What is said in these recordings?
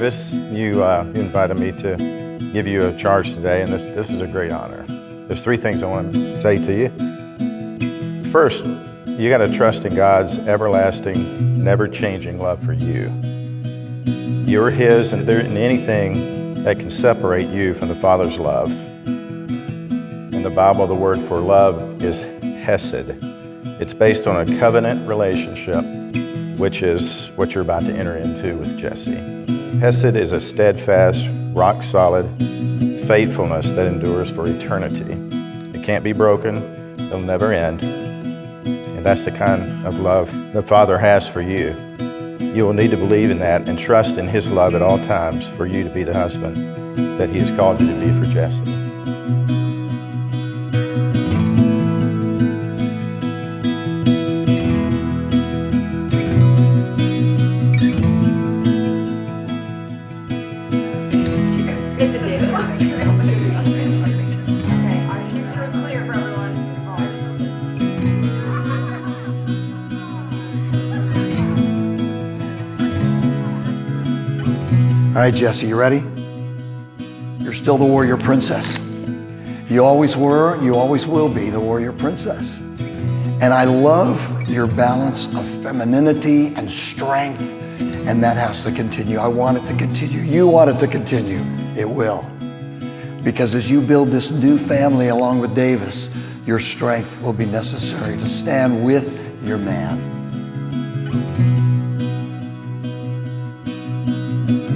Davis, you invited me to give you a charge today, and this is a great honor. There's three things I want to say to you. First, you got to trust in God's everlasting, never-changing love for you. You're His, and there isn't anything that can separate you from the Father's love. In the Bible, the word for love is hesed. It's based on a covenant relationship, which is what you're about to enter into with Jesse. Hesed is a steadfast, rock-solid faithfulness that endures for eternity. It can't be broken. It'll never end. And that's the kind of love the Father has for you. You will need to believe in that and trust in His love at all times for you to be the husband that He has called you to be for Jesse. It's a David. Okay, our picture is clear for everyone. All right, Jesse, you ready? You're still the warrior princess. You always were, you always will be the warrior princess. And I love your balance of femininity and strength, and that has to continue. I want it to continue. You want it to continue. It will. Because as you build this new family along with Davis, your strength will be necessary to stand with your man.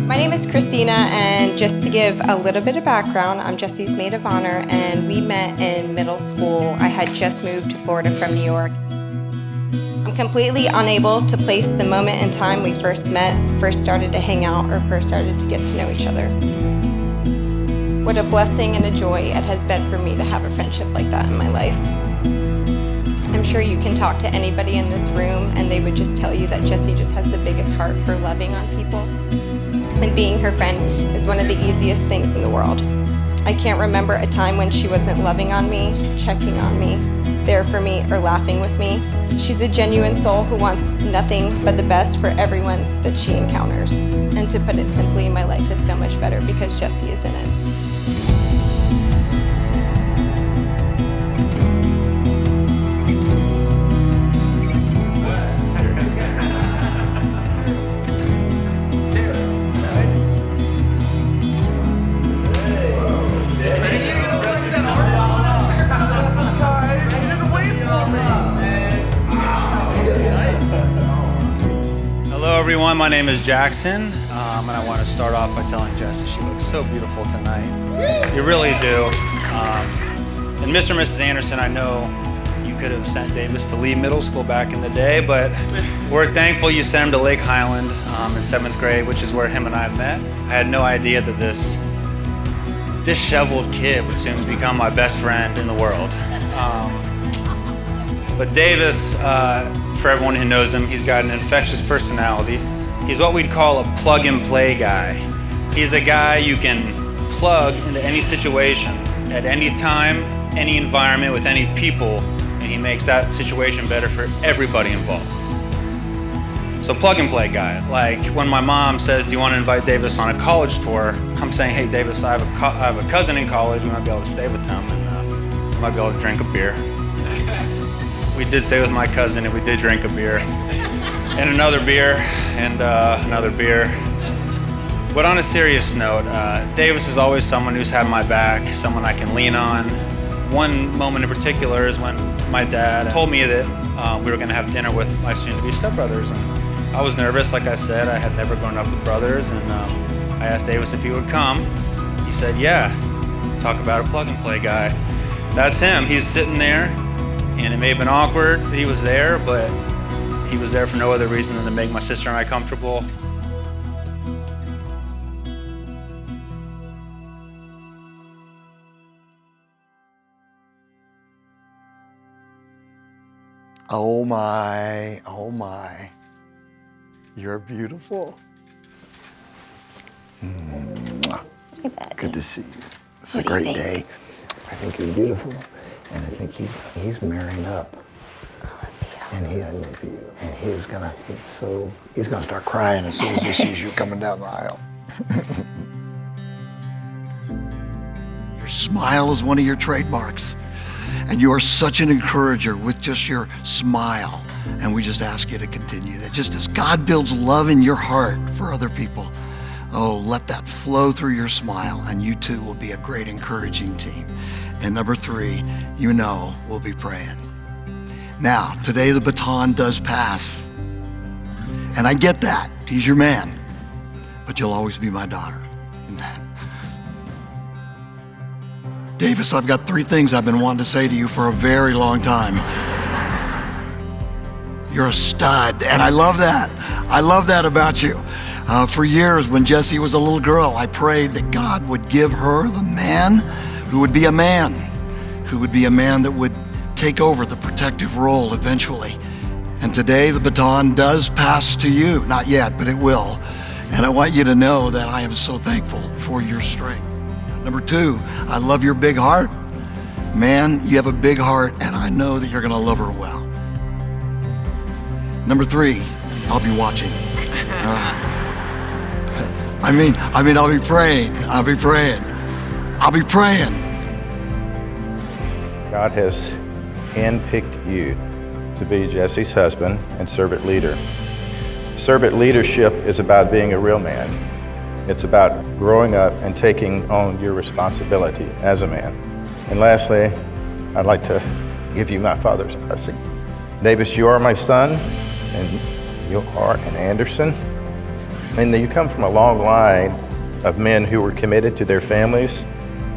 My name is Christina, and just to give a little bit of background, I'm Jesse's maid of honor, and we met in middle school. I had just moved to Florida from New York. I'm completely unable to place the moment in time we first met, first started to hang out, or first started to get to know each other. What a blessing and a joy it has been for me to have a friendship like that in my life. I'm sure you can talk to anybody in this room, and they would just tell you that Jessie just has the biggest heart for loving on people. And being her friend is one of the easiest things in the world. I can't remember a time when she wasn't loving on me, checking on me, there for me, or laughing with me. She's a genuine soul who wants nothing but the best for everyone that she encounters. And to put it simply, my life is so much better because Jessie is in it. Hello everyone, my name is Jackson, and I want to start off by telling Jessie she looks so beautiful tonight. You really do. And Mr. and Mrs. Anderson, I know you could have sent Davis to Lee Middle School back in the day, but we're thankful you sent him to Lake Highland in 7th grade, which is where him and I met. I had no idea that this disheveled kid would soon become my best friend in the world. But Davis, for everyone who knows him, he's got an infectious personality. He's what we'd call a plug-and-play guy. He's a guy you can plug into any situation, at any time, any environment, with any people, and he makes that situation better for everybody involved. So plug-and-play guy. Like when my mom says, do you want to invite Davis on a college tour? I'm saying, hey Davis, I have a cousin in college, we might be able to stay with him, and we might be able to drink a beer. We did stay with my cousin, and we did drink a beer, and another beer, and another beer. But on a serious note, Davis is always someone who's had my back, someone I can lean on. One moment in particular is when my dad told me that we were going to have dinner with my soon-to-be stepbrothers, and I was nervous. Like I said, I had never grown up with brothers, and I asked Davis if he would come. He said, yeah. Talk about a plug-and-play guy. That's him. He's sitting there. And it may have been awkward that he was there, but he was there for no other reason than to make my sister and I comfortable. Oh my, oh my. You're beautiful. Good to see you. It's a great day. I think you're beautiful. And I think he's marrying up. I love you. And he's gonna start crying as soon as he sees you coming down the aisle. Your smile is one of your trademarks. And you are such an encourager with just your smile. And we just ask you to continue that. Just as God builds love in your heart for other people, oh, let that flow through your smile, and you too will be a great encouraging team. And number 3, you know we'll be praying. Now, today the baton does pass. And I get that. He's your man. But you'll always be my daughter. Davis, I've got 3 things I've been wanting to say to you for a very long time. You're a stud, and I love that. I love that about you. For years, when Jessie was a little girl, I prayed that God would give her the man who would be a man, that would take over the protective role eventually. And today, the baton does pass to you. Not yet, but it will. And I want you to know that I am so thankful for your strength. Number 2, I love your big heart. Man, you have a big heart, and I know that you're gonna love her well. Number 3, I'll be watching. I'll be praying. I'll be praying. God has handpicked you to be Jesse's husband and servant leader. Servant leadership is about being a real man. It's about growing up and taking on your responsibility as a man. And lastly, I'd like to give you my father's blessing. Davis, you are my son, and you are an Anderson. And you come from a long line of men who were committed to their families,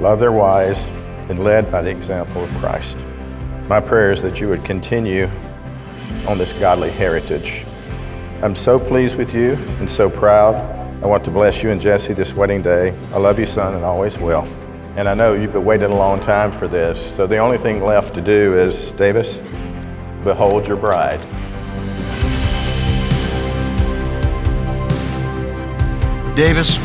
love their wives, and led by the example of Christ. My prayer is that you would continue on this godly heritage. I'm so pleased with you and so proud. I want to bless you and Jessie this wedding day. I love you, son, and always will. And I know you've been waiting a long time for this, so the only thing left to do is, Davis, behold your bride. Davis,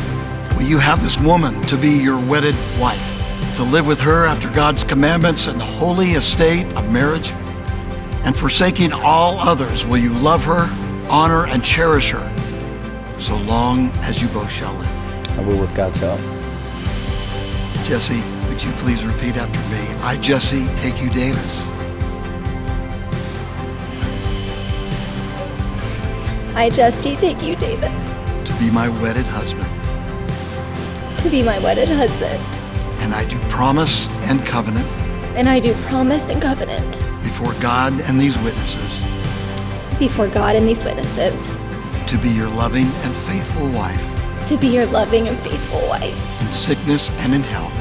will you have this woman to be your wedded wife, to live with her after God's commandments in the holy estate of marriage? And forsaking all others, will you love her, honor, and cherish her, so long as you both shall live? I will with God's help. Jessie, would you please repeat after me? I, Jessie, take you, Davis. I, Jessie, take you, Davis, To be my wedded husband. to be my wedded husband. And I do promise and covenant And I do promise and covenant before God and these witnesses before God and these witnesses to be your loving and faithful wife to be your loving and faithful wife in sickness and in health,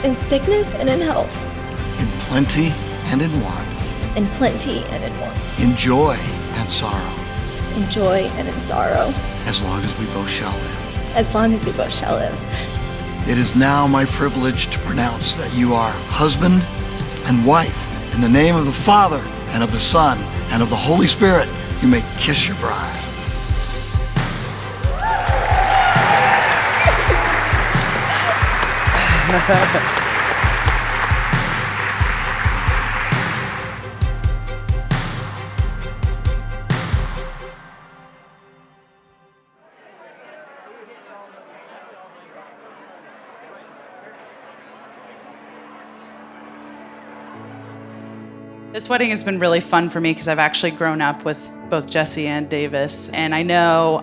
in sickness and in health, in plenty and in want, in plenty and in want, in joy and sorrow, in joy and in sorrow, as long as we both shall live. as long as we both shall live. It is now my privilege to pronounce that you are husband and wife. In the name of the Father, and of the Son, and of the Holy Spirit, you may kiss your bride. This wedding has been really fun for me because I've actually grown up with both Jessie and Davis. And I know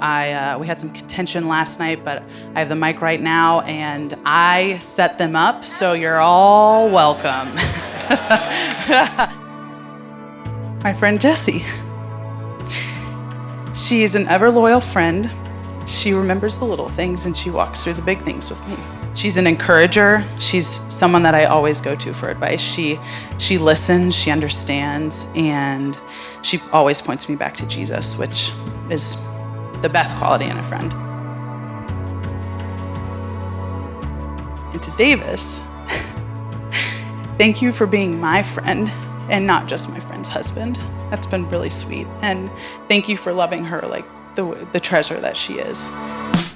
we had some contention last night, but I have the mic right now and I set them up, so you're all welcome. My friend Jessie. She is an ever loyal friend. She remembers the little things and she walks through the big things with me. She's an encourager. She's someone that I always go to for advice. She listens, she understands, and she always points me back to Jesus, which is the best quality in a friend. And to Davis, thank you for being my friend and not just my friend's husband. That's been really sweet. And thank you for loving her like the treasure that she is.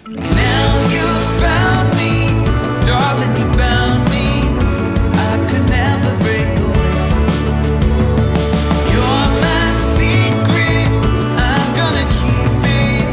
Now you found me, darling, you found me. I could never break away. You're my secret, I'm gonna keep it.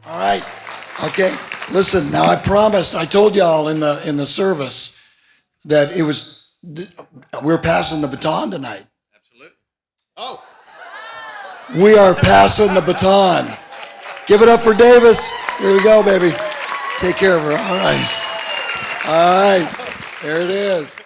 All right. Okay. Listen, now I promised, I told y'all in the service that we're passing the baton tonight. Absolutely. Oh. We are passing the baton. Give it up for Davis. Here we go, baby. Take care of her. All right. All right. There it is.